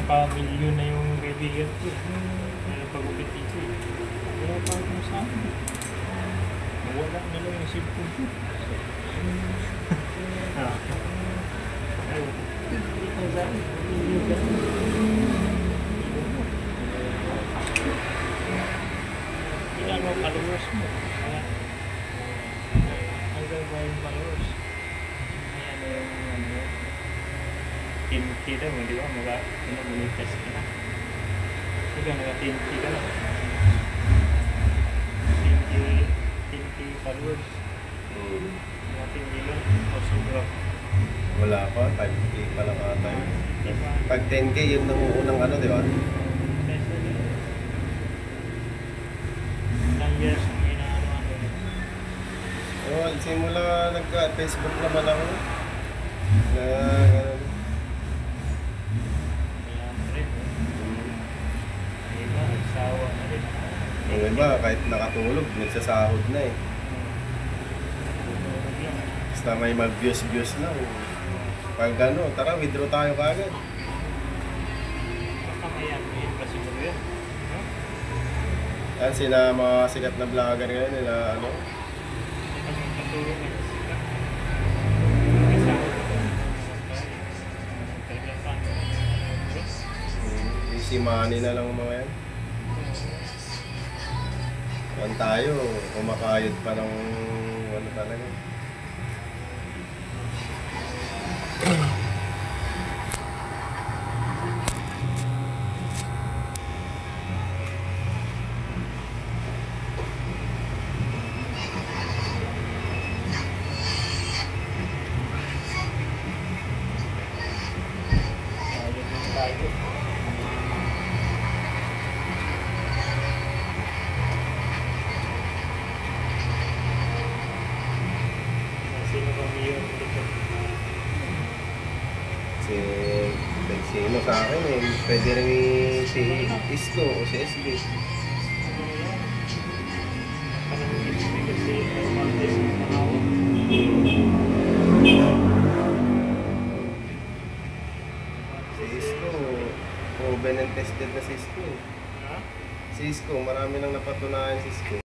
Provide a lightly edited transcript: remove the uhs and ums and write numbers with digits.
Nagpa-milyon na yung kaibigan ko. Nagpagupit dito eh. Kaya pa ako sa akin. Wala na lang yung cellphone ko. Ilan mo followers mo? Hanggang ba yung followers? Ayan yung ano. Tinti daw, di ba? Mag-monetize ka na. Ikaw, naka-tinti ka na. Tinti followers. Tinti lang. O sobra. Wala pa, 5K pa lang ata yun. Pag 10K, yun ang unang ano, di ba? Ilang years ang inaano-ano. Oo, simula nagka-Facebook naman ako. Ganun. Nagsawa na rin. Yung iba, kahit nakatulog, nagsasahod na eh. Basta may mag-views lang. Pag ano, tara, withdraw tayo kaagad. Baka mayan pa siguro yan. Yan, sila mga sikat na vlogger ngayon, nila ano. Easy money na lang mga yan. Yan tayo, kumakayod pa ng ano talaga. Sino sa akin eh, pwede rin si Isko o si SB. Si Isko, proven and tested na si Isko. Si Isko, marami nang napatunayan si Isko.